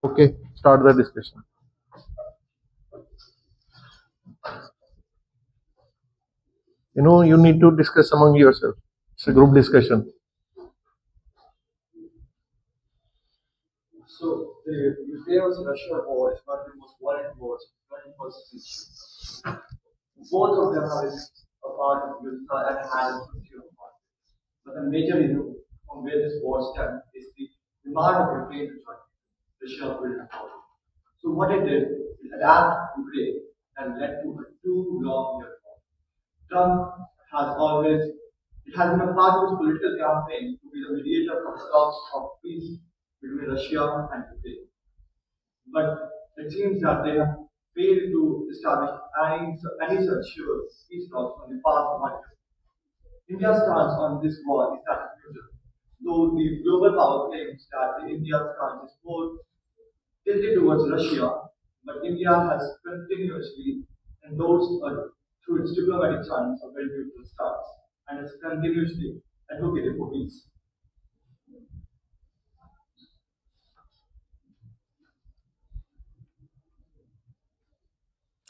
Okay, start the discussion. You need to discuss among yourself. It's a group discussion. So the Ukraine-Russia war is one of the most violent wars of the 21st century. Both of them have a part of Ukraine and had a history of war. But the major issue from where this war stems is the demand of Ukraine to join Russia will follow. So what it did, it attacked Ukraine and led to a 2 long-year war. Trump has always, it has been a part of his political campaign to be the mediator for talks of peace between Russia and Ukraine. But it seems that they have failed to establish any such peace talks on the past 1 year. India's stance on this war is that neutral. Though the global power claims that India's stance is more tilted towards Russia, but India has continuously endorsed through its diplomatic channels a very neutral stance and has continuously advocated for peace.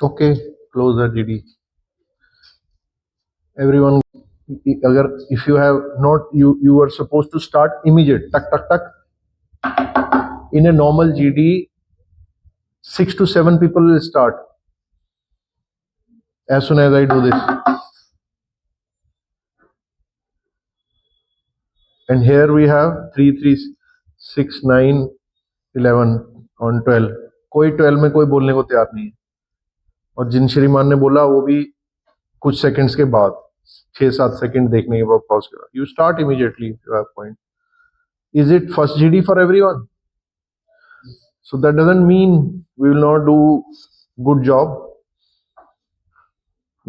Okay, close the GD. Everyone, if you have not, you are supposed to start immediate. Tuck, tuck, tuck. In a normal GD, 6 to 7 people will start as soon as I do this. And here we have 3, 3, 6, 9, 11 on 12. कोई 12 में कोई बोलने को तैयार नहीं है और जिन श्रीमान ने बोला वो भी कुछ सेकंड्स के बाद 6-7 सेकंड देखने के बाद पॉज करा. You start immediately if you have point. Is it first GD for everyone? So that doesn't mean we will not do good job.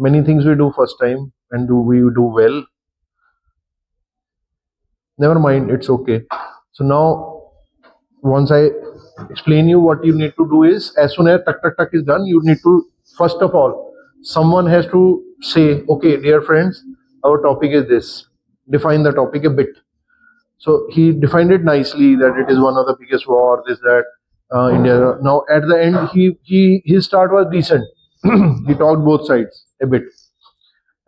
Many things we do first time and we do well. Never mind, it's okay. So now once I explain you what you need to do is, as soon as tuck tuck tuck is done, you need to, first of all, someone has to say, okay, dear friends, our topic is this. Define the topic a bit. So he defined it nicely that it is one of the biggest war, this, that, India. Now at the end, his start was decent. He talked both sides a bit,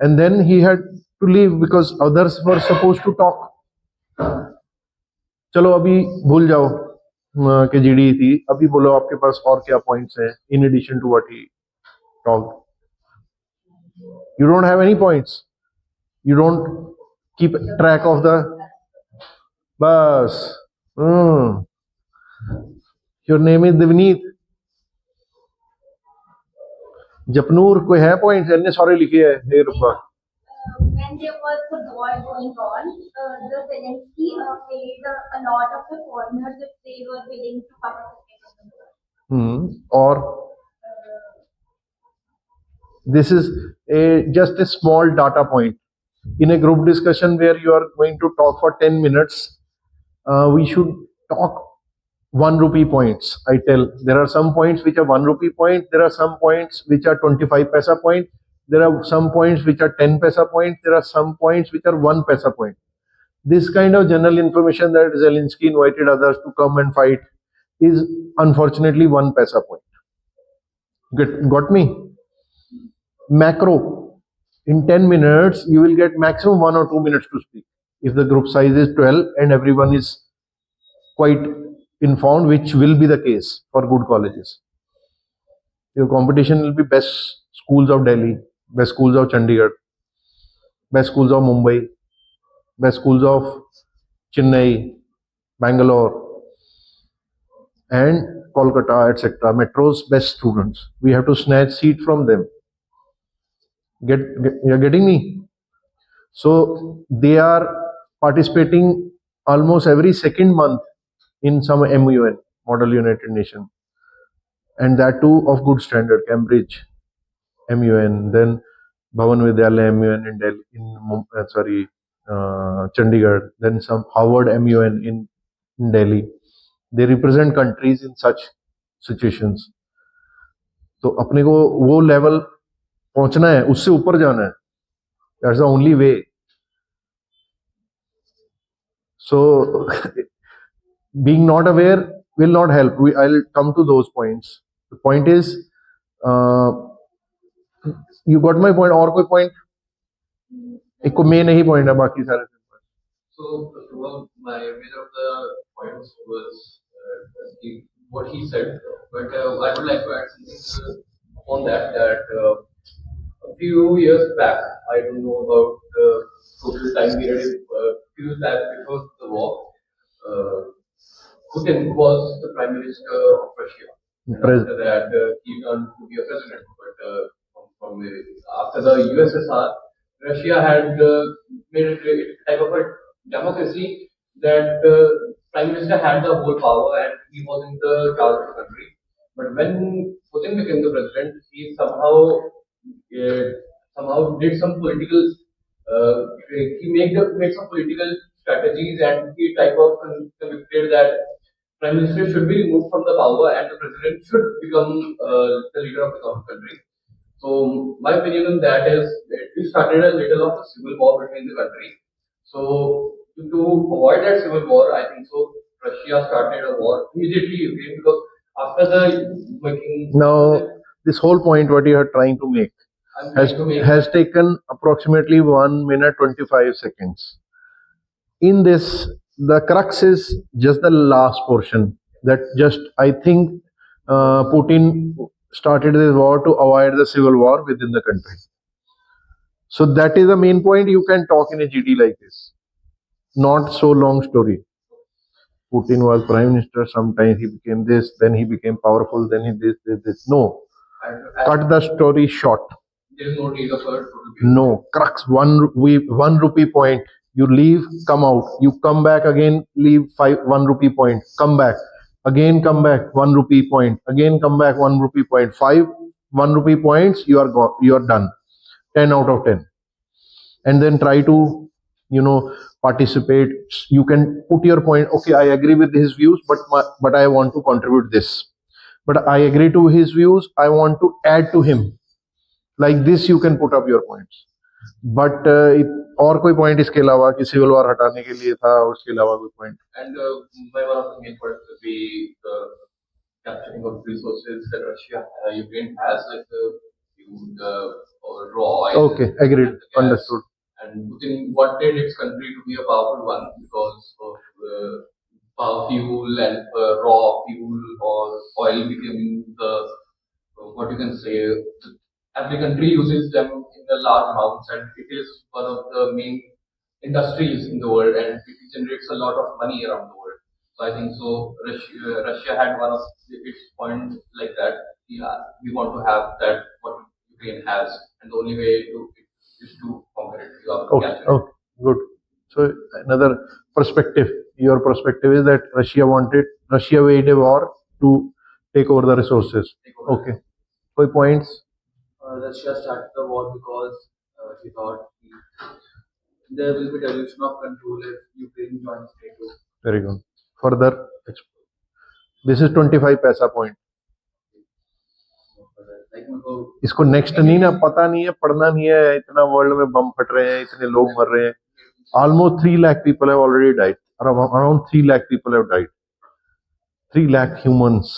and then he had to leave because others were supposed to talk. चलो अभी भूल जाओ कि GD थी. अभी बोलो आपके पास और क्या पॉइंट्स हैं in addition to what he talked. You don't have any points. You don't keep track of the. बस. Your name is Divneet. Japnoor कोई है पॉइंट्स? इतने सारे लिखे हैं. हे रुपा. When there was the war going on, the Zelensky paid a lot of the foreigners if they were willing to participate in the war. Or this is just a small data point. In a group discussion where you are going to talk for 10 minutes, we should talk 1 rupee points. I tell, there are some points which are 1 rupee point, there are some points which are 25 paisa point, there are some points which are 10 paisa point, there are some points which are 1 paisa point. This kind of general information that Zelensky invited others to come and fight is unfortunately 1 paisa point. Got me? Macro, in 10 minutes you will get maximum 1 or 2 minutes to speak if the group size is 12 and everyone is quite informed, which will be the case for good colleges. Your competition will be best schools of Delhi, best schools of Chandigarh, best schools of Mumbai, best schools of Chennai, Bangalore and Kolkata, etc. Metro's best students. We have to snatch seat from them. You're getting me? So they are participating almost every second month in some MUN, Model United Nation, and that too of good standard. Cambridge MUN, then Bhavan Vidyalaya MUN in Delhi, Chandigarh, then some Harvard MUN in Delhi. They represent countries in such situations. तो अपने को वो level पहुंचना है, उससे ऊपर जाना है. That's the only way. So being not aware will not help. I'll come to those points. The point is, uh, you got my point. और कोई point? एक को main ही point है, बाकी सारे So, first of all, my major of the points was what he said, but I would like to add something on that. A few years back, I don't know about the total time period. Few years back before the war, uh, Putin was the prime minister of Russia. And after that, he turned to be a president. But after the USSR, Russia had made it a type of a democracy that prime minister had the whole power and he was in the charge of the country. But when Putin became the president, he somehow did some political. He made some political strategies and he type of convicted that prime minister should be removed from the power and the president should become the leader of the country. So my opinion on that is it started a little of a civil war between the country. So to avoid that civil war, I think so Russia started a war immediately Ukraine because after the making now this whole point what you are trying to make has taken approximately 1 minute 25 seconds. In this, the crux is just the last portion that just I think Putin started this war to avoid the civil war within the country. So that is the main point. You can talk in a GD like this. Not so long story. Putin was prime minister. Sometimes he became this, then he became powerful, then he this. No, cut the story short. There is no need of a No, crux 1 rupee point. You leave, come out. You come back again, leave 1 rupee point. Come back again, come back 1 rupee point. Again, come back 1 rupee point. 1 rupee points. You are gone. You are done. 10 out of 10. And then try to participate. You can put your point. Okay, I agree with his views, but I want to contribute this. But I agree to his views. I want to add to him. Like this you can put up your points. But और कोई point इसके अलावा कि civil war हटाने के लिए था उसके अलावा कोई point? And my one of the main points would be the capturing of resources that Russia, Ukraine has, like the raw oil. Okay, agreed, understood. And Putin wanted its country to be a powerful one because of power fuel and raw fuel or oil becoming the what you can say. Every country uses them in the large amounts, and it is one of the main industries in the world, and it generates a lot of money around the world. So I think so. Russia had one of its points like that. Yeah, we want to have that what Ukraine has, and the only way to is to conquer it. You have to Okay, capture it. okay, good. So another perspective. Your perspective is that Russia waged a war to take over the resources. Okay. Koi points? Russia started the war because he thought there will be dilution of control if Ukraine joins NATO. Very good. Further, this is 25 पैसा point. इसको next नहीं ना पता नहीं है पढ़ना नहीं है इतना वर्ल्ड में बम फट रहे हैं इतने लोग मर रहे हैं almost 3 lakh people have already died around 3 lakh people have died 3 lakh humans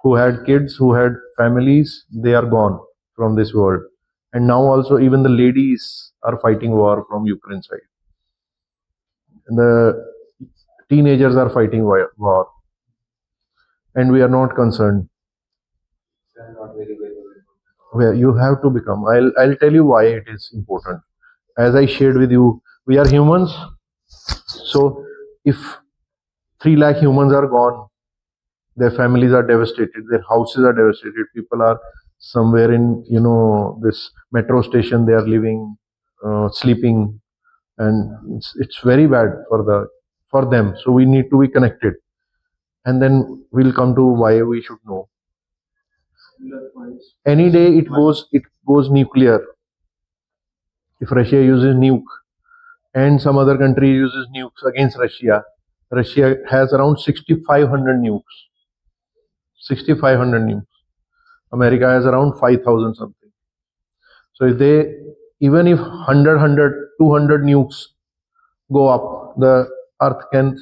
who had kids who had families they are gone from this world and now also even the ladies are fighting war from Ukraine side and the teenagers are fighting war and we are not concerned. Well, you have to become. I'll tell you why it is important. As I shared with you, we are humans. So if 3 lakh humans are gone, their families are devastated, their houses are devastated, people are somewhere in this metro station they are living, sleeping, and it's very bad for them. So we need to be connected, and then we'll come to why we should know. Any day it goes nuclear. If Russia uses nuke and some other country uses nukes against Russia, Russia has around 6,500 nukes. 6,500 nukes. America has around 5,000 something. So even if 100, 200 nukes go up, the Earth can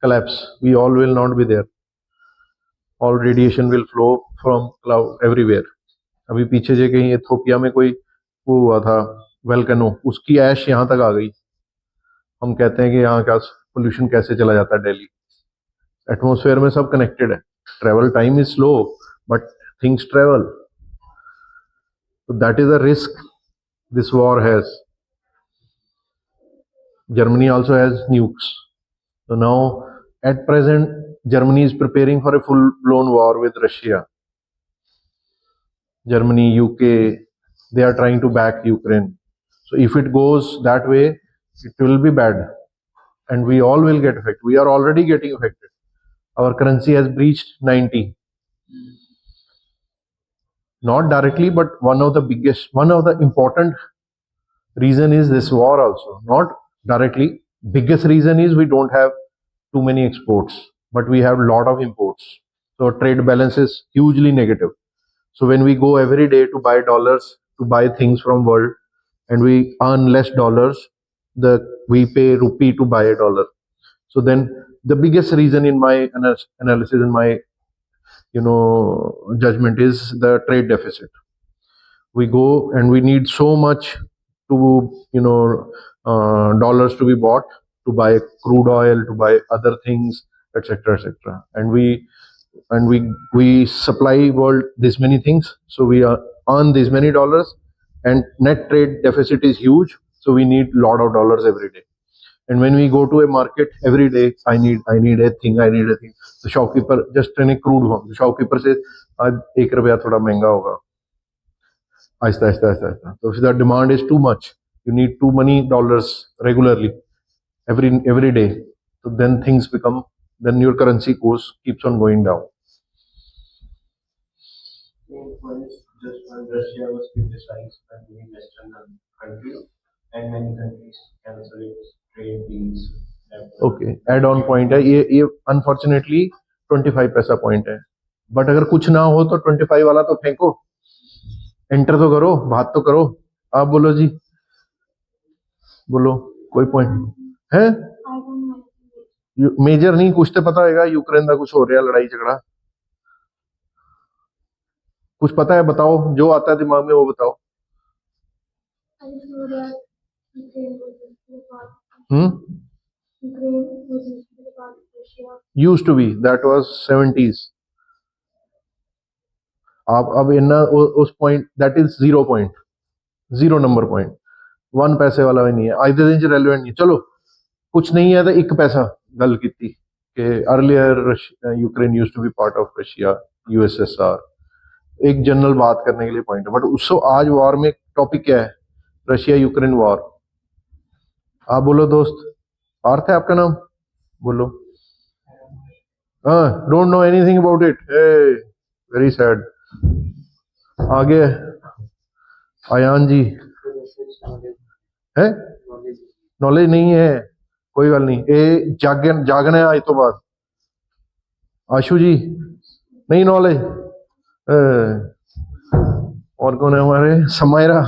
collapse. We all will not be there. All radiation will flow from cloud everywhere. अभी पीछे जे कहीं Ethiopia में कोई वो हुआ था volcano, उसकी ऐश यहाँ तक आ गई. हम कहते हैं कि यहाँ का पोल्यूशन कैसे चला जाता है दिल्ली. एटमॉस्फेयर में सब कनेक्टेड है. Travel time is slow but things travel. So that is a risk this war has. Germany also has nukes. So now, at present, Germany is preparing for a full-blown war with Russia. Germany, UK, they are trying to back Ukraine. So if it goes that way, it will be bad. And we all will get affected. We are already getting affected. Our currency has breached 90. Not directly, but one of the important reason is this war also. Not directly. Biggest reason is we don't have too many exports, but we have a lot of imports. So trade balance is hugely negative. So when we go every day to buy dollars, to buy things from world, and we earn less dollars, we pay rupee to buy a dollar. So then the biggest reason in my analysis, in my judgment, is the trade deficit. We go and we need so much to dollars to be bought, to buy crude oil, to buy other things, etc., etc. And we supply world this many things, so we earn these many dollars, and net trade deficit is huge. So we need lot of dollars every day. And when we go to a market every day, I need a thing. The shopkeeper, just in a crude form, the shopkeeper says, आज एक रुपया थोड़ा महंगा होगा. Aahista Aahista Aahista Aahista. So if the demand is too much, you need too many dollars regularly, every day. So then your currency keeps on going down. Just when Russia was criticized by many Western countries, and many countries cancelled its trade deals. Okay, add on point है ये unfortunately 25 पैसा point है. But अगर कुछ ना हो तो 25 वाला तो फेंको, एंटर तो करो, बात तो करो. आप बोलो जी, बोलो कोई पॉइंट है. मेजर नहीं, कुछ तो पता होगा. यूक्रेन का कुछ हो रहा है, लड़ाई झगड़ा कुछ पता है? बताओ, जो आता है दिमाग में वो बताओ. Used to be, that was 70s. आप अब इन उस point, that is 0 point, 0 number point. 1 पैसे वाला भी नहीं है. आज दिन च रेलिवेंट नहीं. चलो कुछ नहीं है तो 1 पैसा गल की कि earlier Ukraine used to be part of Russia, USSR. एक जनरल बात करने के लिए पॉइंट है. बट उसको आज वॉर में टॉपिक क्या है? Russia Ukraine war. आप बोलो दोस्त, पार्थ है आपका नाम? बोलो. हाँ, don't know anything about it. Very sad. आगे आयान जी है, नॉलेज नहीं है, कोई गल नहीं. ये जागना है आज तो बाद. आशु जी नहीं नॉलेज. और कौन है हमारे? समायरा.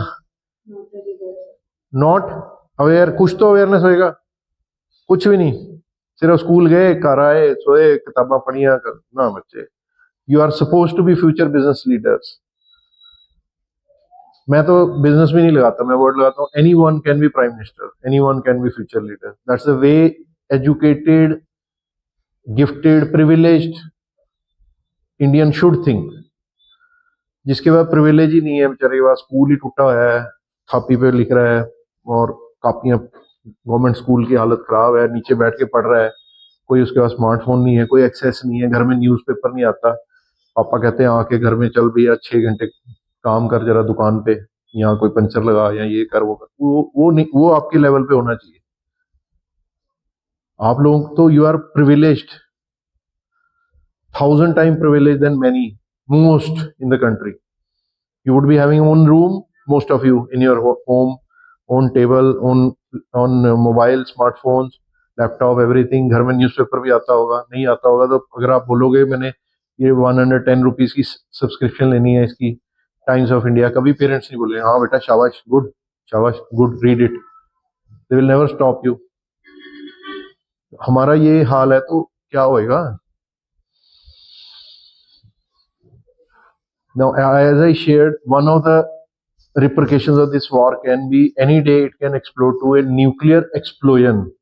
Not aware. कुछ तो अवेयरनेस होएगा. कुछ भी नहीं, सिर्फ स्कूल गए, घर आए, सोए, किताबा पढ़िया ना. बच्चे, you are suppose to be future business leaders. मैं तो बिजनेस भी नहीं लगाता, मैं वर्ड लगाता हूँ any one can be prime minister, any one can be future leader. That's the way educated, gifted, privileged Indian should think. जिसके पास privilege ही नहीं है, बेचारे के पास स्कूल ही टूटा हुआ है, थापी पे लिख रहा है, और कापियां, गवर्नमेंट स्कूल की हालत खराब है, नीचे बैठ के पढ़ रहा है. कोई उसके पास स्मार्टफोन नहीं है, कोई एक्सेस नहीं है, घर में न्यूज़पेपर नहीं आता. पापा कहते हैं आके घर में, चल भैया 6 घंटे काम कर जरा दुकान पे, यहाँ कोई पंचर लगा, या ये कर, वो कर. वो नहीं, वो आपके लेवल पे होना चाहिए. आप लोग तो you are privileged, 1000 time privilege than many, most in the country. You would be having own room, most of you, in your home, own table, on mobile, smartphones, laptop, everything. घर में newspaper भी आता होगा. नहीं आता होगा तो अगर आप बोलोगे मैंने ये 110 रुपीज की सब्सक्रिप्शन लेनी है इसकी, टाइम्स ऑफ इंडिया, कभी पेरेंट्स नहीं बोले हाँ बेटा शाबाश, गुड, शाबाश, good, read it. They will never stop you. हमारा ये हाल है तो क्या होएगा? Now, as I shared, one of the repercussions of this war can be any day it can explode to a nuclear explosion.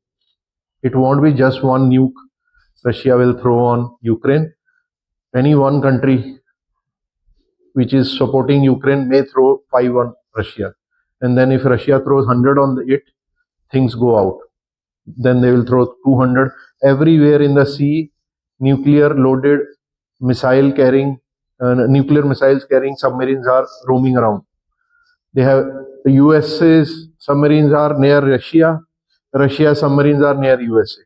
It won't be just one nuke Russia will throw on Ukraine. Any one country which is supporting Ukraine may throw 5 on Russia. And then if Russia throws 100 on it, things go out. Then they will throw 200. Everywhere in the sea, nuclear loaded nuclear missiles carrying submarines are roaming around. They have the USA's submarines are near Russia, Russia's submarines are near USA.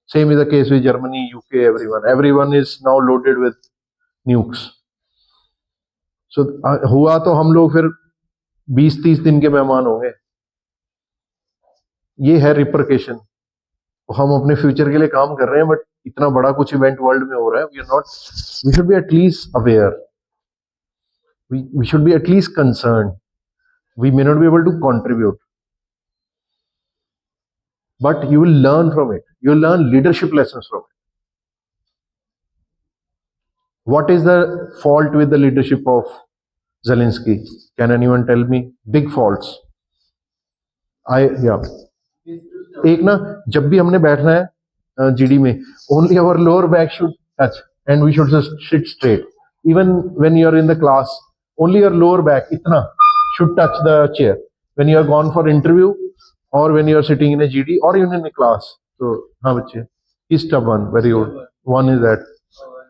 Same is the case with Germany, UK, everyone. Everyone is now loaded with nukes. So हुआ तो हम लोग फिर 20-30 दिन के मेहमान होंगे. ये है रिपरकेशन. हम अपने फ्यूचर के लिए काम कर रहे हैं, बट इतना बड़ा कुछ इवेंट वर्ल्ड में हो रहा है. We should be at least aware, we should be at least concern. We may not be able to contribute, but you will learn from it. You will learn leadership lessons from it. What is the fault with the leadership of Zelensky? Can anyone tell me? Big faults. एक ना, जब भी हमने बैठना है GD में, only our lower back should touch and we should just sit straight. Even when you are in the class, only your lower back इतना should touch the chair. When you are gone for interview or when you are sitting in a GD or even in a class. So, हाँ बच्चे, is stubborn, very good. One is that.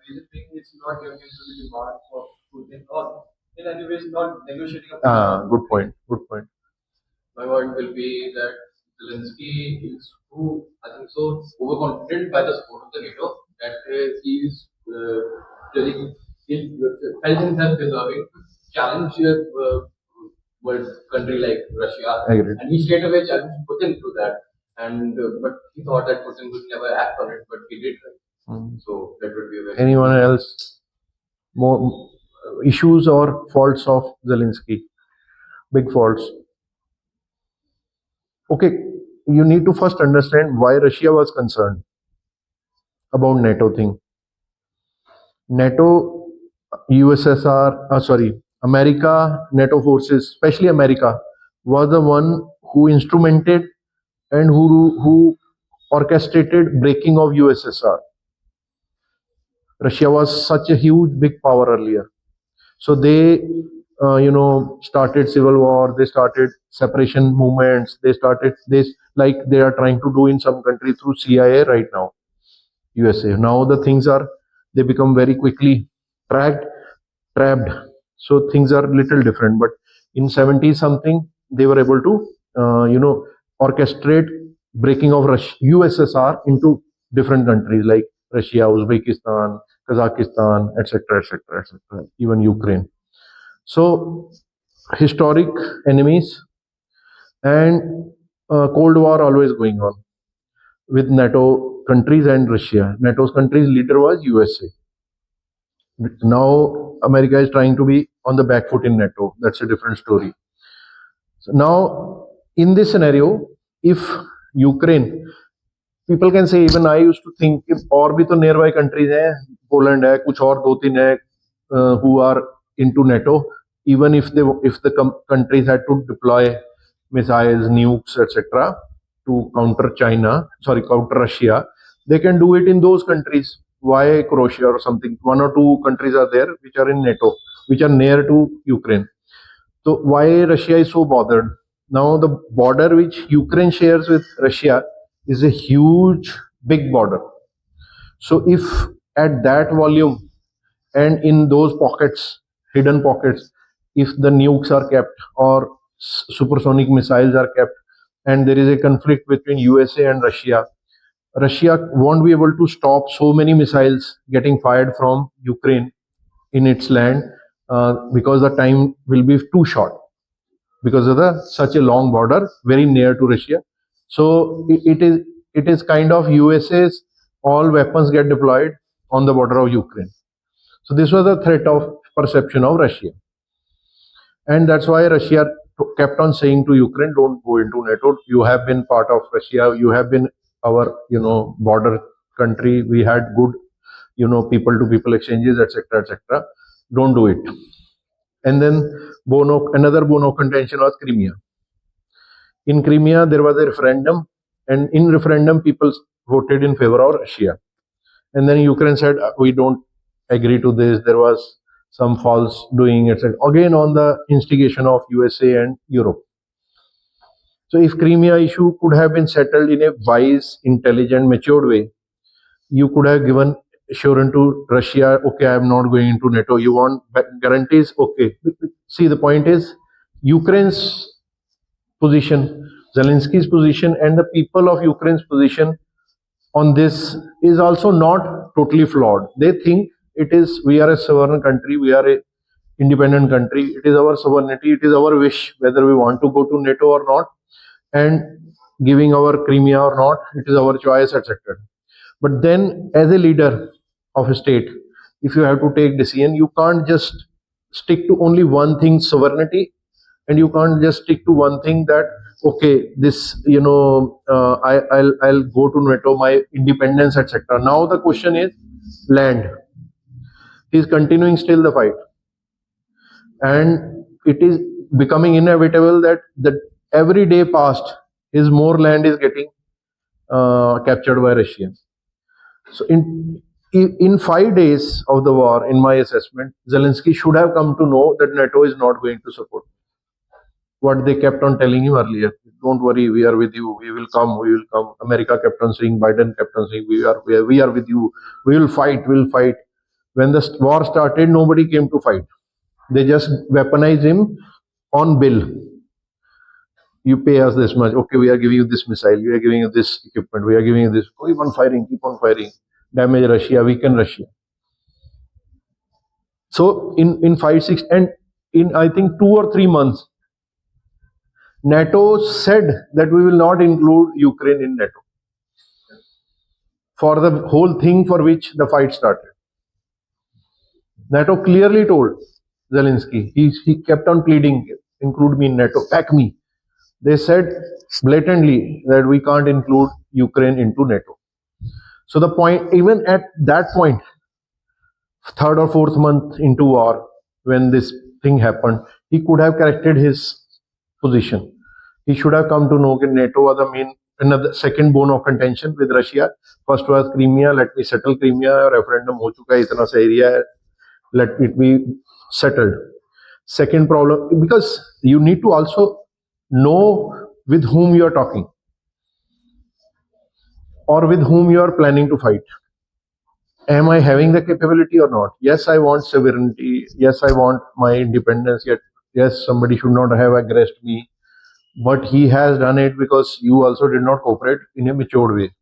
Reason being it's not giving into the demand for Putin or in any way not negotiating a peace. Good point. Good point. My point will be that Zelensky is too, I think so, overconfident by the support of the NATO that he is really felt himself deserving to challenge world country like Russia. Agreed. And he straight away challenged Putin to that. And but he thought that Putin would never act on it, but he did. Right? So that would be a very. Anyone else? More issues or faults of Zelensky? Big faults. Okay, you need to first understand why Russia was concerned about NATO thing. NATO, America, NATO forces, especially America, was the one who instrumented and who orchestrated breaking of USSR. Russia was such a huge big power earlier. So they started civil war, they started separation movements, they started this like they are trying to do in some country through CIA right now, USA. Now the things are, they become very quickly trapped. So things are little different, but in 70s something, they were able to, orchestrate breaking of USSR into different countries like Russia, Uzbekistan, Kazakhstan, etc., etc., etc., even Ukraine. So historic enemies and Cold War always going on with NATO countries and Russia. NATO's countries leader was USA. Now America is trying to be on the back foot in NATO. That's a different story. So now in this scenario, if Ukraine, people can say, even I used to think कि और भी तो nearby countries हैं, Poland है, कुछ और 2-3 है who are into NATO. Even if the countries had to deploy missiles, nukes, etc., to counter Russia, they can do it in those countries. Why Croatia or something? 1 or 2 countries are there which are in NATO, which are near to Ukraine. So why Russia is so bothered? Now the border which Ukraine shares with Russia is a huge, big border. So if at that volume and in those pockets, hidden pockets, if the nukes are kept or supersonic missiles are kept and there is a conflict between USA and Russia, Russia won't be able to stop so many missiles getting fired from Ukraine in its land because the time will be too short because of such a long border very near to Russia. So it is kind of USA's all weapons get deployed on the border of Ukraine. So this was a threat of perception of Russia. And that's why Russia kept on saying to Ukraine, don't go into NATO. You have been part of Russia. You have been our border country. We had good people to people exchanges, etc., etc. Don't do it. And then another bone of contention was Crimea. In Crimea, there was a referendum, and in referendum, people voted in favor of Russia. And then Ukraine said, we don't agree to this. There was some false doing, etc. Again, on the instigation of USA and Europe. So, if Crimea issue could have been settled in a wise, intelligent, matured way, you could have given assurance to Russia, okay, I am not going into NATO. You want guarantees? Okay. See, the point is, Ukraine's position, Zelensky's position, and the people of Ukraine's position on this is also not totally flawed. They think it is, we are a sovereign country, we are a independent country, it is our sovereignty, it is our wish whether we want to go to NATO or not, and giving our Crimea or not, it is our choice, etc. But then, as a leader of a state, if you have to take decision, you can't just stick to only one thing, sovereignty, and you can't just stick to one thing that okay, this I'll go to NATO, my independence, etc. Now the question is land. He is continuing still the fight, and it is becoming inevitable that every day past, his more land is getting captured by Russians. So in 5 days of the war, in my assessment, Zelensky should have come to know that NATO is not going to support what they kept on telling him earlier. Don't worry, we are with you. We will come. We will come. America kept on saying, Biden kept on saying, we are with you. We will fight. We will fight. When the war started, nobody came to fight. They just weaponized him on bill. You pay us this much. Okay, we are giving you this missile. We are giving you this equipment. We are giving you this. Keep on firing. Keep on firing. Damage Russia. Weaken Russia. So in 5, 6, and in I think 2 or 3 months, NATO said that we will not include Ukraine in NATO for the whole thing for which the fight started. NATO clearly told Zelensky, he kept on pleading, include me in NATO, pack me. They said blatantly that we can't include Ukraine into NATO. So the point, even at that point, third or fourth month into war, when this thing happened, he could have corrected his position. He should have come to know that NATO was the main, another second bone of contention with Russia. First was Crimea, let me settle Crimea, referendum ho chuka hai, itna sa area hai, let it be settled. Second problem, because you need to also know with whom you are talking or with whom you are planning to fight. Am I having the capability or not? Yes, I want sovereignty. Yes, I want my independence. Yet, yes, somebody should not have aggressed me. But he has done it because you also did not cooperate in a matured way.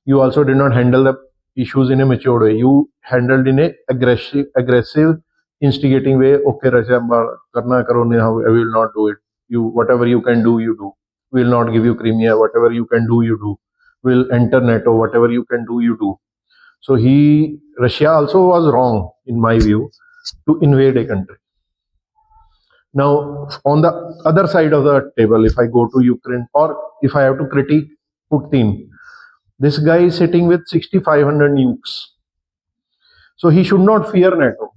You also did not handle the issues in a matured way. You handled in a aggressive, instigating way. Okay, Russia, karna karo ne, I will not do it. You, whatever you can do, you do. We will not give you Crimea. Whatever you can do, you do. We'll enter NATO. Whatever you can do, you do. So Russia also was wrong, in my view, to invade a country. Now, on the other side of the table, if I go to Ukraine or if I have to critique Putin, this guy is sitting with 6,500 nukes. So he should not fear NATO.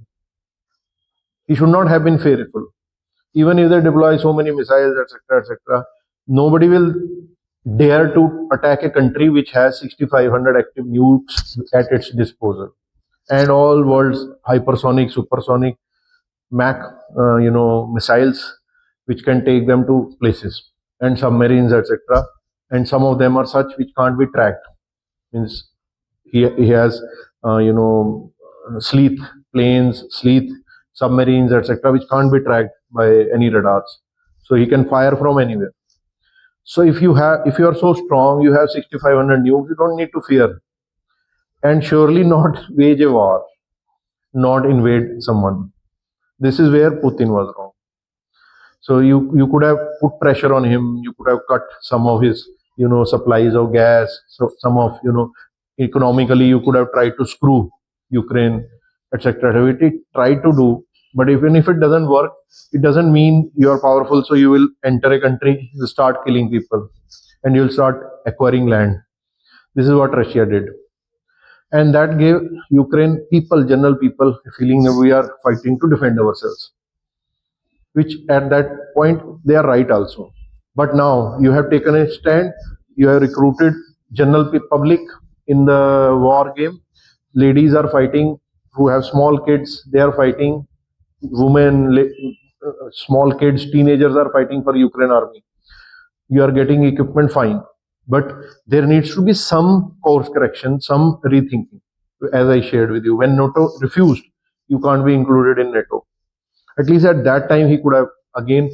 He should not have been fearful. Even if they deploy so many missiles, etc., etc., nobody will dare to attack a country which has 6,500 active nukes at its disposal, and all world's hypersonic, supersonic, Mach, missiles, which can take them to places, and submarines, etc. And some of them are such which can't be tracked. Means he has, sleeth planes, sleeth submarines, etc., which can't be tracked by any radars. So he can fire from anywhere. So if you are so strong, you have 6,500 nukes, you don't need to fear, and surely not wage a war, not invade someone. This is where Putin was wrong. So you could have put pressure on him. You could have cut some of his supplies of gas. So some of economically you could have tried to screw Ukraine, etc. Which it tried to do, but even if it doesn't work, it doesn't mean you are powerful. So you will enter a country, you start killing people. and you'll start acquiring land. This is what Russia did. And that gave Ukraine people, general people, a feeling that we are fighting to defend ourselves, which at that point they are right also. But now you have taken a stand, you have recruited general public in the war game. Ladies are fighting who have small kids, they are fighting. Women, small kids, teenagers are fighting for Ukraine army. You are getting equipment, fine, but there needs to be some course correction, some rethinking. As I shared with you, when NATO refused, you can't be included in NATO. At least at that time, he could have again,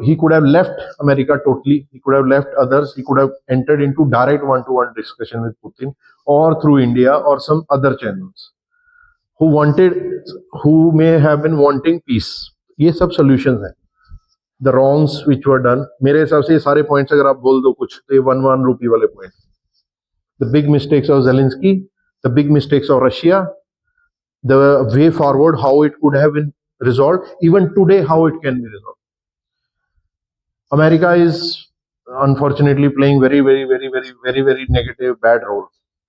he could have left America totally. He could have left others. He could have entered into direct one-to-one discussion with Putin, or through India or some other channels. Who may have been wanting peace. ये सब solutions हैं. The wrongs which were done. मेरे हिसाब से ये सारे points अगर आप बोल दो कुछ तो ये 1 rupee वाले point. The big mistakes of Zelensky, the big mistakes of Russia, the way forward, how it could have been resolved, even today, how it can be resolved. America is unfortunately playing very negative, bad role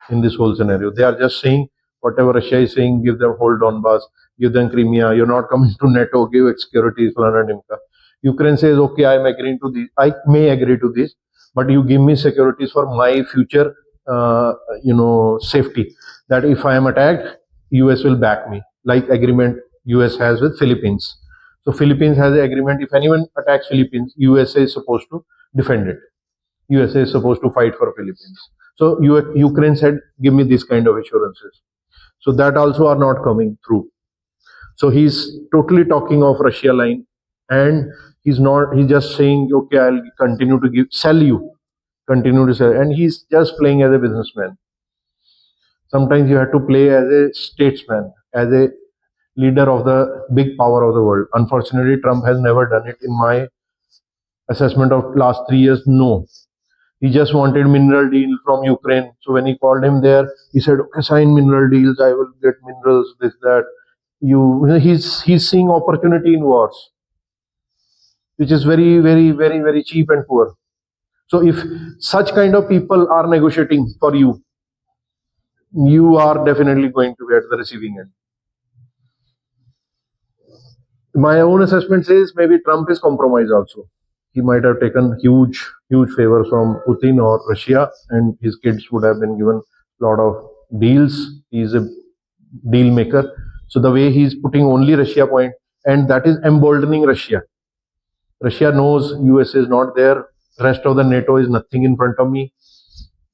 in this whole scenario. They are just saying whatever Russia is saying, give them hold Donbass, give them Crimea, you're not coming to NATO, give securities, Falana Dimka. Ukraine says, okay, I may agree to this, but you give me securities for my future, safety. That if I am attacked, US will back me, like agreement US has with Philippines. So Philippines has an agreement. If anyone attacks Philippines, USA is supposed to defend it. USA is supposed to fight for Philippines. So Ukraine said, give me this kind of assurances. So that also are not coming through. So he's totally talking of Russia line, and he's just saying, okay, I'll continue to continue to sell. And he's just playing as a businessman. Sometimes you have to play as a statesman, as a leader of the big power of the world. Unfortunately, Trump has never done it in my assessment of last 3 years. No, he just wanted mineral deal from Ukraine. So when he called him there, he said, okay, sign mineral deals, I will get minerals, this, that. He's seeing opportunity in wars, which is very cheap and poor. So if such kind of people are negotiating for you, you are definitely going to be at the receiving end. My own assessment says maybe Trump is compromised also. He might have taken huge favors from Putin or Russia, and his kids would have been given a lot of deals. He's a deal maker. So the way he's putting only Russia point, and that is emboldening Russia. Russia knows US is not there. Rest of the NATO is nothing in front of me.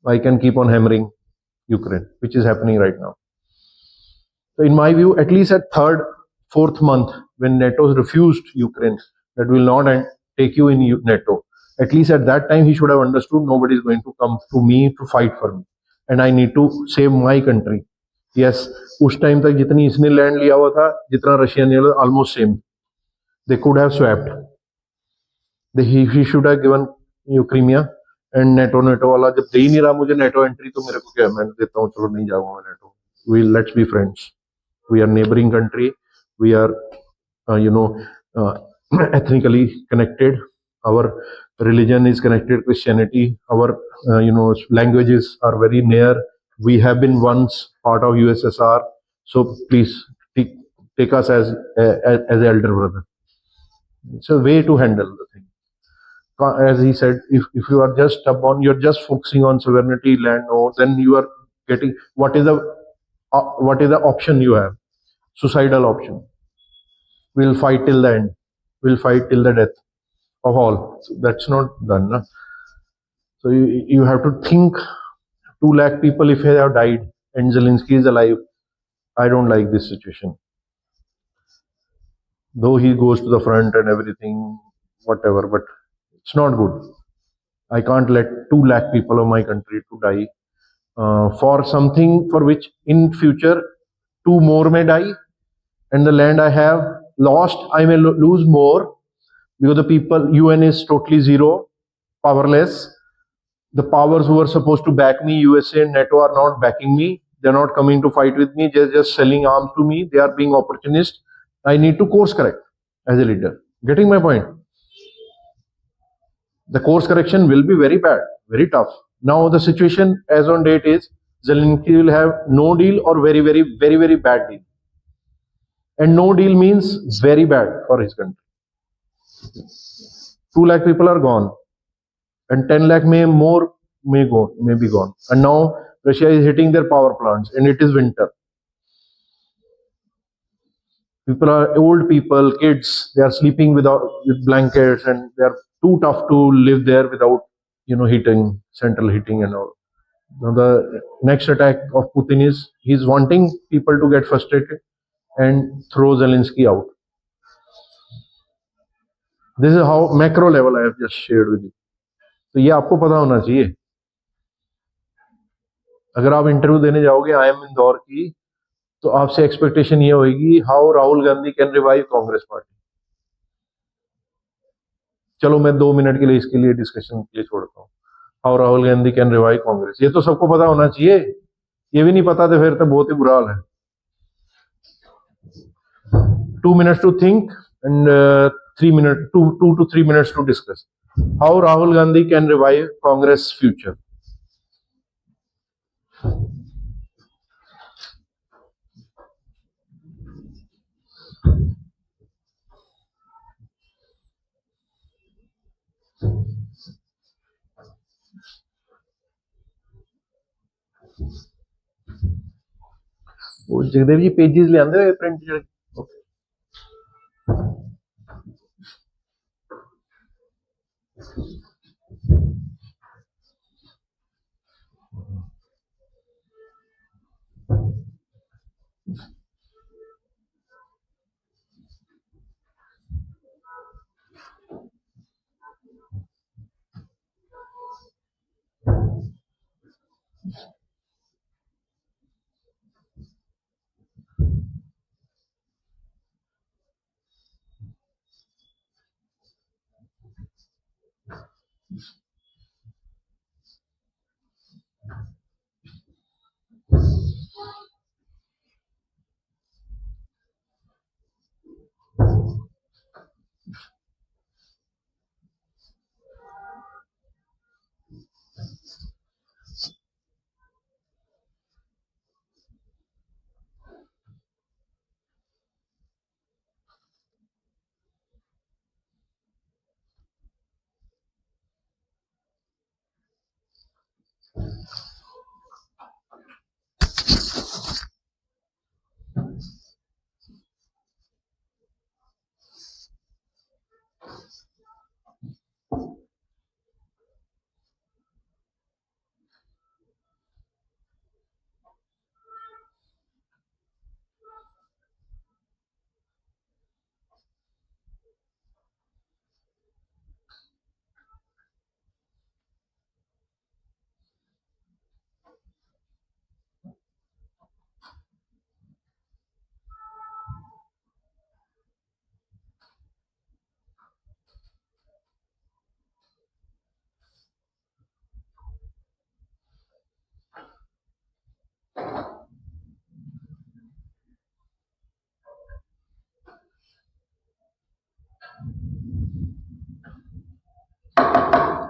I can keep on hammering Ukraine, which is happening right now. So in my view, at least at third, fourth month, when NATO refused Ukraine, that will not take you in NATO. At least at that time, he should have understood nobody is going to come to me to fight for me, and I need to save my country. Yes, उस time तक जितनी इसने land लिया हुआ था, जितना Russia ने लिया, almost same. They could have swapped. He should have given you Crimea, and NATO वाला जब दे ही नहीं रहा मुझे NATO एंट्री, तो मेरे को क्या, मैं देता हूँ, चलो नहीं जाऊंगा मैं NATO. Let's be friends. We are neighboring country. We are, ethnically connected. Our religion is connected, Christianity. Our, languages are very near. We have been once part of USSR. So please take us as elder brother. It's a way to handle the thing. As he said, if you are just stubborn, you're just focusing on sovereignty, land, no, then you are getting, what is the option you have? Suicidal option. We'll fight till the end. We'll fight till the death of all. So that's not done. Na? So you have to think, 2 lakh people, if they have died and Zelensky is alive, I don't like this situation. Though he goes to the front and everything, whatever, but it's not good. I can't let 2 lakh people of my country to die for something for which in future 2 more may die, and the land I have lost, I may lose more, because the people, UN is totally zero, powerless. The powers who are supposed to back me, USA and NATO, are not backing me. They're not coming to fight with me. They're just selling arms to me. They are being opportunist. I need to course correct as a leader. Getting my point? The course correction will be very bad. very tough. Now the situation as on date is Zelensky will have no deal or very, very, very, very bad deal. And no deal means very bad for his country. 2 lakh people are gone, and 10 lakh may be gone. And now Russia is hitting their power plants, and it is winter. People are old people, kids. They are sleeping with blankets, and they are too tough to live there without heating, central heating, and all. Now the next attack of Putin is he's wanting people to get frustrated and throw Zelensky out. This is how macro level I have just shared with you. तो ये आपको पता होना चाहिए. अगर आप interview देने जाओगे IIM इंदौर की, तो आपसे एक्सपेक्टेशन ये होगी how Rahul Gandhi can revive Congress party. चलो मैं 2 मिनट के लिए इसके लिए डिस्कशन के लिए छोड़ता हूँ. How Rahul Gandhi can revive Congress, ये तो सबको पता होना चाहिए. ये भी नहीं पता तो फिर तो बहुत ही बुरा हाल है. 2 minutes to think and 2 to 3 minutes to discuss how Rahul Gandhi can revive Congress future. वो जगदेव जी पेजेस ले आंदे प्रिंट.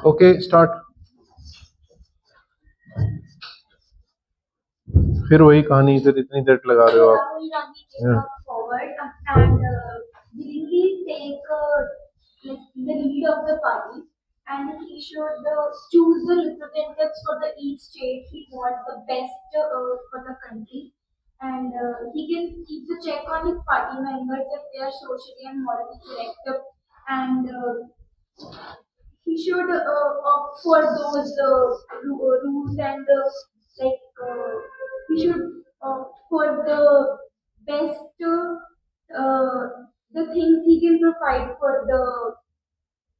Okay, start. फिर वही कहानी, इधर इतनी देर लगा रहे हो आप. Rahul Gandhi take forward and willingly take like the lead of the party, and he should choose the representatives for the each state he wants the best for the country, and he can keep the check on his party members if they are socially and morally correct, and he should opt for those rules and like he should opt for the best the things he can provide for the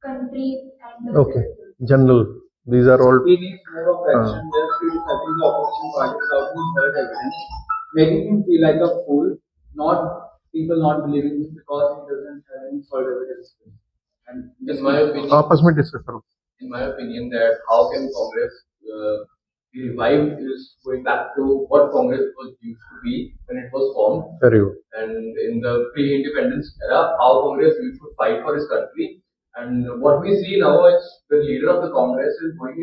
country and the Okay, general. These are all. He needs more of action than criticizing the opposition party without any solid evidence, making him feel like a fool, not people not believing him because he doesn't have any solid evidence. And In my opinion, आपस में discuss करो. in my opinion, that how can Congress be revived is going back to what Congress was used to be when it was formed. Very good. And in the pre-independence era, how Congress used to fight for his country. And what we see now is the leader of the Congress is going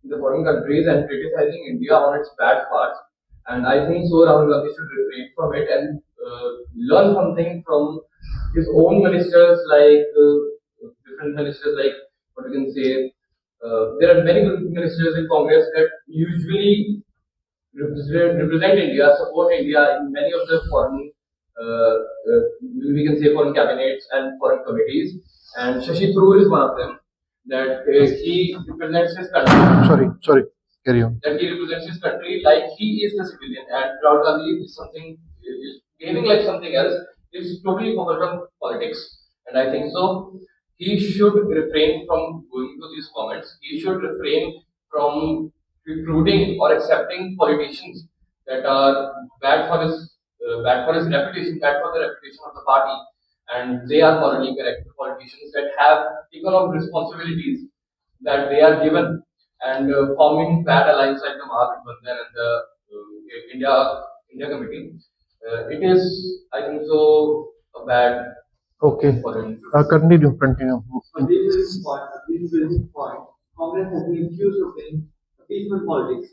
in in the foreign countries and criticizing India on its bad parts. And I think so Rahul Gandhi should refrain from it and learn something from his own ministers, like different ministers, like what you can say. There are many good ministers in Congress that usually represent India, support India in many of the foreign, we can say foreign cabinets and foreign committees. And Shashi Tharoor is one of them. That he represents his country. Sorry, carry on. That he represents his country like he is the civilian, and Rahul Gandhi is something is behaving like something else. Is totally focused on politics, and I think so. He should refrain from going to these comments. He should refrain from recruiting or accepting politicians that are bad for his reputation, bad for the reputation of the party, and they are morally correct politicians that have taken on responsibilities that they are given, and forming bad alliance like the Mahabharata and the India Committee. It is, I think so, a bad. Okay. Foreign. Continue. A point, Congress has been accused of being appeasement politics.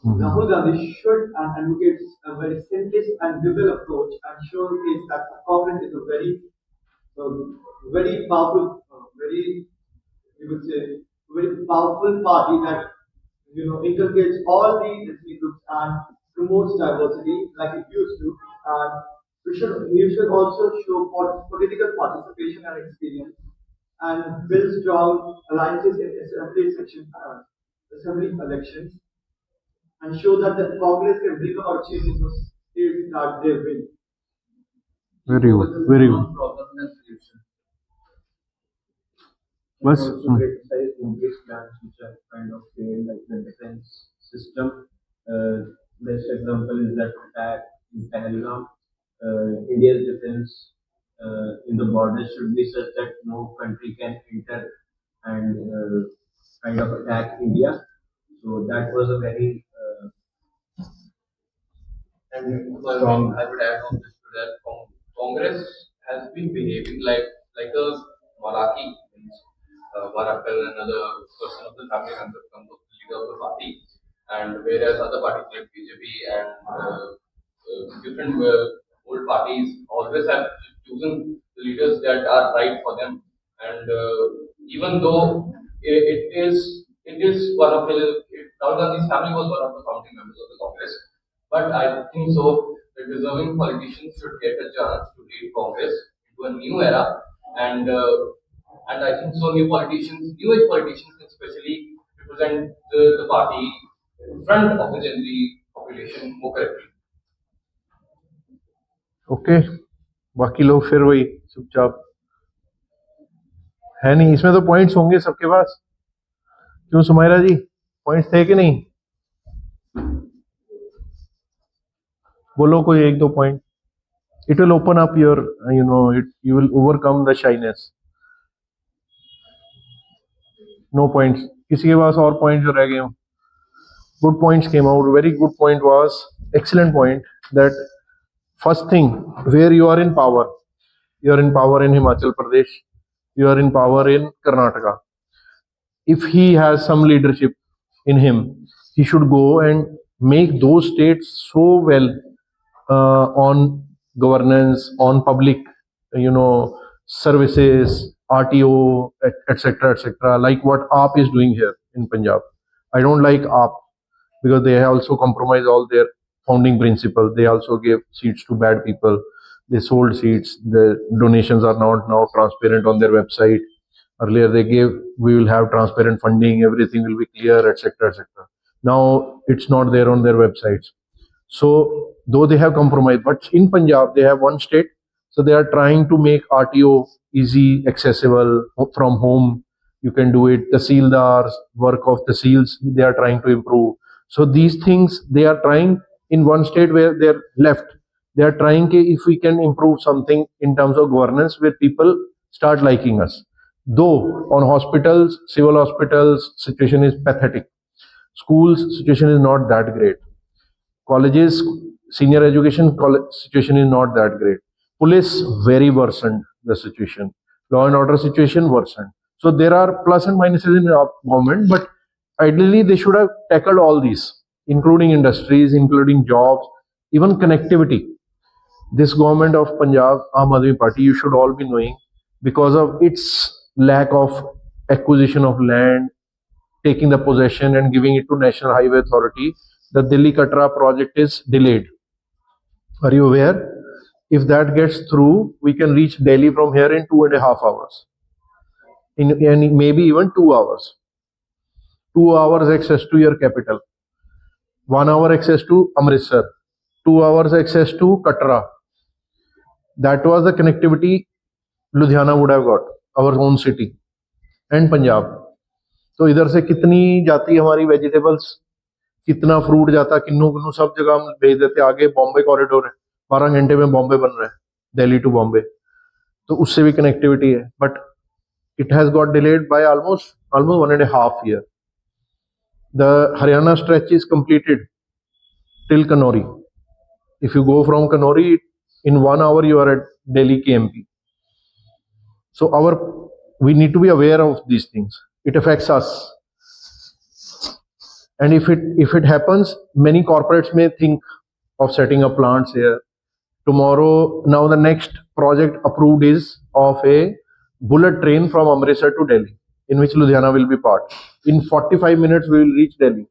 Mhm. Rahul Gandhi should and advocates a very centrist and liberal approach and showcase that Congress is a very powerful, you would say, very powerful party that inculcates all the ethnic groups and promotes diversity like it used to. And you should also show political participation and experience and build strong alliances in assembly elections and show that the Congress can bring about change in those states that they win. Very good. Problem and solution. Bas, Also criticize English plans which are kind of failed, like the defense system. Best example is that attack in Pahalgam. India's defense in the border should be such that no country can enter and kind of attack India. So that was a very And strong. I would add on this to that Congress has been behaving like a monarchy. Means, one after another person of the family member becomes the leader of the party, and whereas other parties like BJP and different old parties always have chosen the leaders that are right for them. And even though it is one of Rahul Gandhi's family was one of the founding members of the Congress, but I think so the deserving politicians should get a chance to lead Congress into a new era, and I think so new politicians, new age politicians especially represent the party in front of the Gen Z population more correctly. Okay बाकी लोग फिर वही चुपचाप है नहीं इसमें तो points होंगे सबके पास क्यों सुमाइरा जी पॉइंट्स थे कि नहीं बोलो कोई एक दो point it will open up your you will overcome the shyness no points किसी के पास और पॉइंट जो रह गए हो good points came out. Very good point was excellent point that first thing where you are in power, you are in power in Himachal Pradesh, you are in power in Karnataka. If he has some leadership in him, he should go and make those states so well on governance, on public, services, RTO, etc., like what AAP is doing here in Punjab. I don't like AAP because they also compromise all their founding principles. They also gave seats to bad people. They sold seats. The donations are not now transparent on their website. Earlier they gave, we will have transparent funding, everything will be clear, etc. Now it's not there on their websites. So though they have compromised, but in Punjab they have one state, so they are trying to make RTO easy, accessible from home. You can do it. Tahsildars, work of Tahsils, they are trying to improve. So these things they are trying in one state where they're left. They are trying if we can improve something in terms of governance where people start liking us. Though on hospitals, civil hospitals, situation is pathetic. Schools situation is not that great. Colleges, senior education situation is not that great. Police very worsened the situation. Law and order situation worsened. So there are plus and minuses in our government, but ideally they should have tackled all these, including industries, including jobs, even connectivity. This government of Punjab, Aam Aadmi Party, you should all be knowing, because of its lack of acquisition of land, taking the possession and giving it to National Highway Authority, the Delhi Katra project is delayed. Are you aware? If that gets through, we can reach Delhi from here in 2.5 hours, in maybe even 2 hours. 2 hours access to your capital, 1 hour access to Amritsar, 2 hours access to Katra. That was the connectivity Ludhiana would have got, our own city, and Punjab. तो इधर से कितनी जाती हमारी vegetables, कितना fruit जाता, किन्नू किन्नू सब जगह हम भेज देते. आगे बॉम्बे कॉरिडोर है, 12 घंटे में बॉम्बे बन रहा है, दिल्ली टू बॉम्बे. तो उससे भी कनेक्टिविटी है, but it has got delayed by almost 1.5 years. The Haryana stretch is completed till Kanori. If you go from Kanori, in 1 hour you are at Delhi KMP. So we need to be aware of these things. It affects us. And if it happens, many corporates may think of setting up plants here. Tomorrow, now the next project approved is of a bullet train from Amritsar to Delhi, in which Ludhiana will be part. In 45 minutes, we will reach Delhi.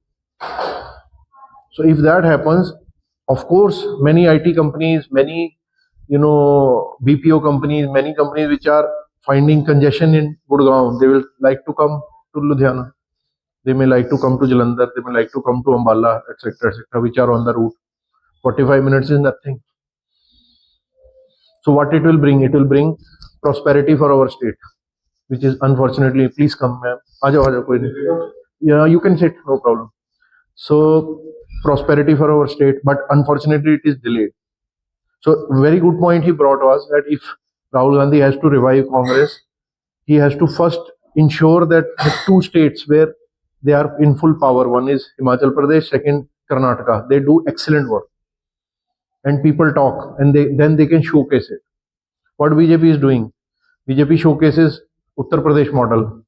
So if that happens, of course, many IT companies, many BPO companies, many companies which are finding congestion in Gurgaon, they will like to come to Ludhiana. They may like to come to Jalandhar, they may like to come to Ambala, etc., which are on the route. 45 minutes is nothing. So what it will bring? It will bring prosperity for our state, which is unfortunately. Please come, ma'am. Aajo, koi nahi. Yeah, you can sit, no problem. So prosperity for our state, but unfortunately it is delayed. So very good point he brought was that if Rahul Gandhi has to revive Congress, he has to first ensure that the two states where they are in full power, one is Himachal Pradesh, second Karnataka, they do excellent work. And people talk, and then they can showcase it. What BJP is doing? BJP showcases Uttar Pradesh model.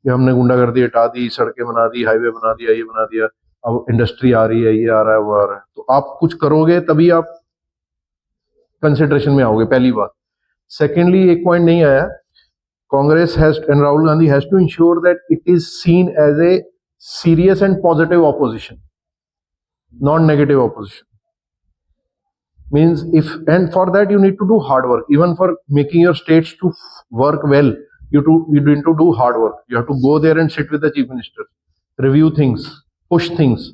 कि हमने गुंडागर्दी हटा दी, सड़कें बना दी, highway बना दिया, ये बना दिया, अब इंडस्ट्री आ रही है, ये आ रहा है, वो आ रहा है. तो आप कुछ करोगे तभी आप कंसिडरेशन में आओगे, पहली बात. सेकेंडली, एक पॉइंट नहीं आया, Congress has and Rahul Gandhi has to ensure that it is seen as a serious and positive opposition, not negative opposition. Means and for that you need to do hard work. Even for making your states to work well, you need to do hard work. You have to go there and sit with the chief minister, review things, push things,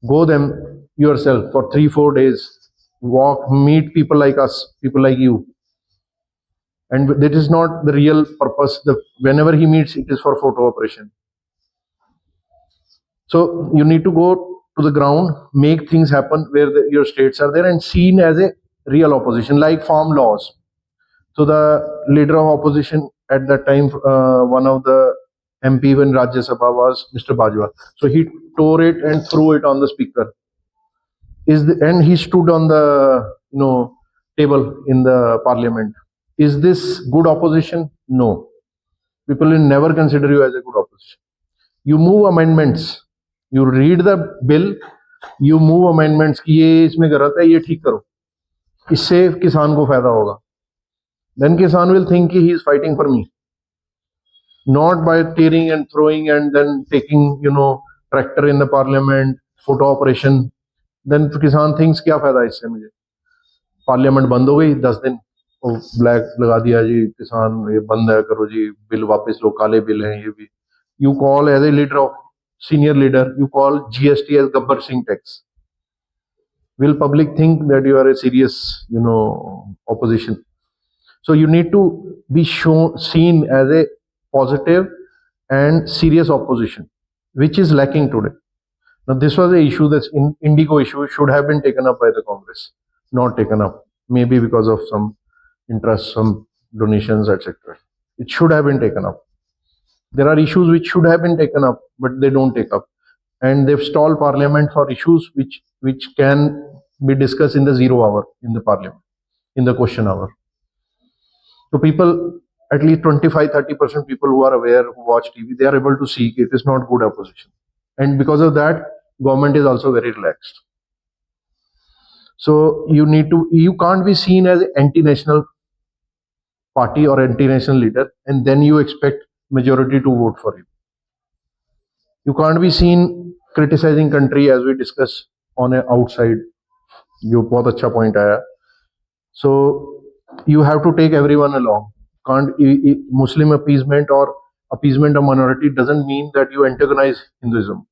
go them yourself for 3-4 days, walk, meet people like us, people like you. And that is not the real purpose. Whenever he meets, it is for photo operation. So you need to go to the ground, make things happen where your states are there and seen as a real opposition, like farm laws. So the leader of opposition at that time, one of the MP in Rajya Sabha was Mr. Bajwa. So he tore it and threw it on the speaker. And he stood on the table in the parliament. Is this good opposition? No. People will never consider you as a good opposition. You move amendments. You read the bill. You move amendments कि ये इसमें गलत है, ये ठीक करो. इससे किसान को फायदा होगा. Then kisan will think he is fighting for me. Not by tearing and throwing and then taking tractor in the parliament, photo operation. Then kisan thinks क्या फायदा इससे मुझे. पार्लियामेंट बंद हो गई 10 दिन, ब्लैक लगा दिया जी, किसान ये बंद है, करो जी, बिल वापस लो, काले बिल हैं ये भी. You call as a leader of senior leader, you call GST as Gabbar Singh tax. Will public think that you are a serious opposition? So you need to be seen as a positive and serious opposition, which is lacking today. Now this was an issue, that's Indigo issue, should have been taken up by the Congress, not taken up, maybe because of some interest, some donations, etc. It should have been taken up. There are issues which should have been taken up, but they don't take up. And they've stalled parliament for issues which can be discussed in the 0 hour in the parliament, in the question hour. So people, at least 25-30% people who are aware, who watch TV, they are able to see it is not good opposition. and because of that, government is also very relaxed. So you can't be seen as an anti-national party or anti-national leader and then you expect majority to vote for you. You can't be seen criticizing country as we discussed on an outside, जो बहुत अच्छा point आया. So you have to take everyone along. Muslim appeasement or appeasement of minority doesn't mean that you antagonize Hinduism.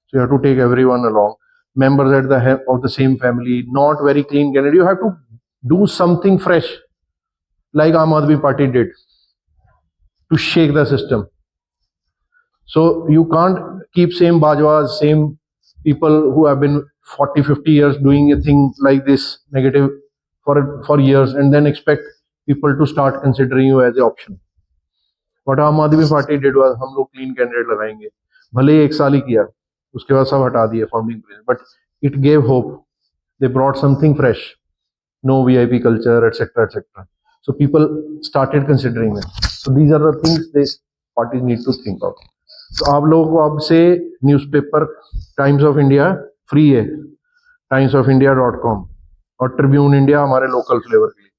So you have to take everyone along. Members at the head of the same family, not very clean candidate. You have to do something fresh, like Aam Aadmi Party did, to shake the system. So you can't keep same Bajwas, same people who have been 40, 50 years doing a thing like this negative for years and then expect people to start considering you as an option. What आम आदमी party did was हम लोग clean candidate लगाएंगे, भले ही 1 साल ही किया, उसके बाद सब हटा दिए founding president, but it gave hope. They brought something fresh, no VIP culture, etc., etc. So people started considering them. So these are the things they parties need to think of. तो आप लोगों को अब से newspaper Times of India free है, timesofIndia.com, और Tribune India हमारे local flavour के लिए.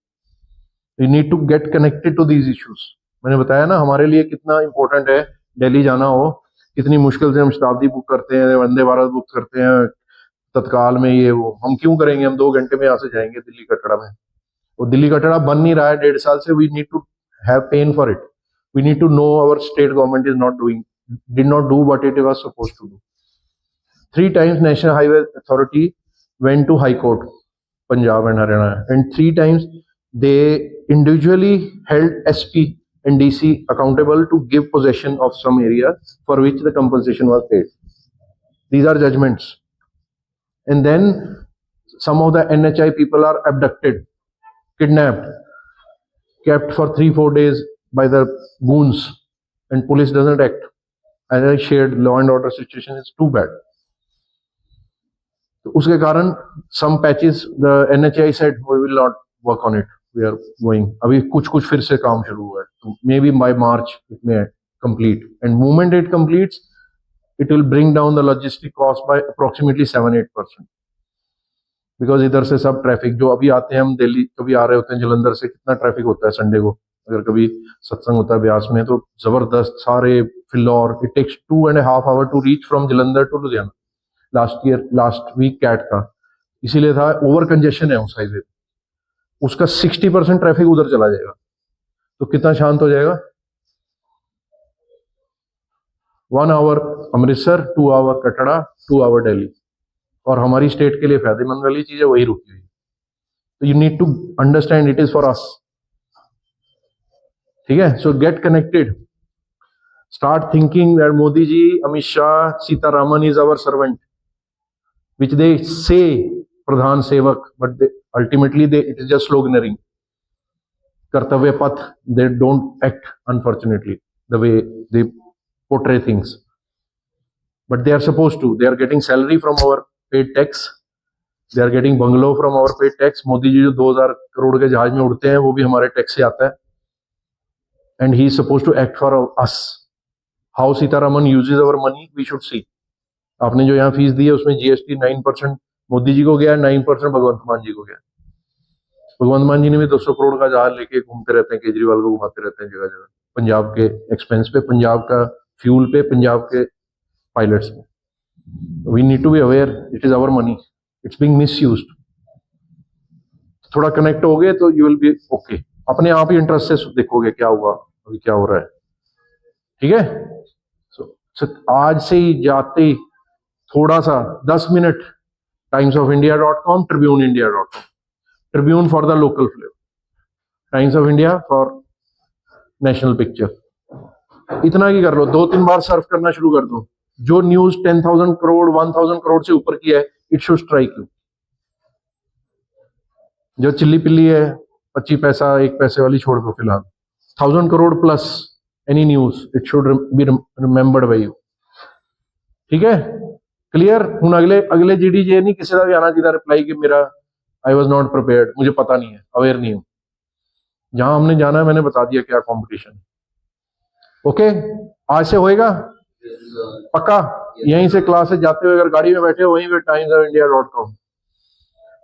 You need to get connected to these issues. मैंने बताया ना हमारे लिए कितना इंपॉर्टेंट है, दिल्ली जाना हो कितनी मुश्किल से हम शताब्दी बुक करते हैं, वंदे भारत बुक करते हैं तत्काल में, ये वो हम क्यों करेंगे, हम 2 घंटे में यहाँ से जाएंगे दिल्ली कटरा में. वो दिल्ली कटरा बन नहीं रहा है 1.5 साल से. We need to have pain for it. We need to know our state government is not doing, did not do what it was supposed to do. 3 times National Highway Authority went to High Court, Punjab and Haryana, and 3 times they individually held SP and DC accountable to give possession of some area for which the compensation was paid. These are judgments. And then some of the NHI people are abducted, kidnapped, kept for 3-4 days by the goons, and police doesn't act. As I shared, law and order situation is too bad. तो उसके कारण some patches the NHI said we will not work on it, we are going. अभी कुछ फिर से काम शुरू हुआ है, तो maybe by March it may complete, and moment it completes it will bring down the logistic cost by approximately 7-8%. Because इधर से सब ट्रैफिक जो अभी आते हैं, हम दिल्ली कभी आ रहे होते हैं जलंधर से, कितना ट्रैफिक होता है संडे को, अगर कभी सत्संग होता है ब्यास में तो जबरदस्त सारे Phillaur. It takes 2.5 hour to reach from Jalandhar to Ludhiana. Last week CAT था, इसीलिए था ओवर कंजेशन है उस हाईवे. उसका 60% ट्रैफिक उधर चला जाएगा, तो कितना शांत हो जाएगा. 1 our Amritsar, 2 our Katra, 2 our Delhi, और हमारी स्टेट के लिए फायदेमंद वाली चीज है वही रुकी हुई. तो you need to understand it is for us. ठीक है, so get connected, start thinking that Modi ji, Amit Shah, Sitharaman is our servant, which they say प्रधान सेवक, but ultimately they it is just sloganeering. Kartavya Path, they don't act unfortunately the way they portray things, but they are supposed to. They are getting salary from our paid tax, they are getting bungalow from our paid tax. Modi ji जो 2000 करोड़ के जहाज में उड़ते हैं वो भी हमारे tax से आता है, and he is supposed to act for us. How Sitaraman uses our money we should see. आपने जो यहाँ फीस दी है उसमें GST 9% मोदी जी को गया, 9% भगवंत मान जी को गया. भगवंत मान जी ने भी 200 करोड़ का जहाज लेके घूमते रहते हैं, केजरीवाल को घुमाते रहते हैं जगह जगह, पंजाब के एक्सपेंस पे, पंजाब का फ्यूल पे, पंजाब के पायलट्स पे. We need to be aware, it is our money, it's being misused. थोड़ा कनेक्ट हो गए तो यू विल बी ओके. अपने आप ही इंटरेस्ट से देखोगे क्या हुआ, अभी क्या हो रहा है. ठीक है, सो आज से ही जाते ही थोड़ा सा 10 minute timesofIndia.com, tribuneindia.com. Tribune for the local flavour, times of India for national picture. इतना ही कर लो, 2-3 बार सर्फ करना शुरू कर दो. जो न्यूज 10,000 करोड़ 1,000 करोड़ से ऊपर की है, इट शुड स्ट्राइक यू. जो चिल्ली पिल्ली है 25 पैसा 1 पैसे वाली छोड़ दो फिलहाल. 1,000 crore plus any news, it should be remembered by you. ठीक है, क्लियर. हूँ अगले GDJ नहीं किसी का भी आना चाहिए रिप्लाई कि मेरा आई वॉज नॉट प्रिपेयर्ड, मुझे पता नहीं है, अवेयर नहीं हूँ. जहां हमने जाना है मैंने बता दिया क्या कॉम्पिटिशन. ओके, आज से होएगा. पक्का यहीं से क्लास से जाते हुए अगर गाड़ी में बैठे हो वहीं पे timesofIndia.com,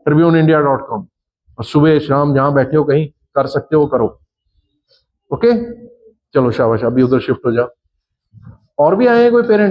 tribuneindia.com, और सुबह शाम जहां बैठे हो कहीं कर सकते हो करो। ओके चलो शाबाश, अभी उधर शिफ्ट हो जाओ। और भी आए हैं कोई पेरेंट?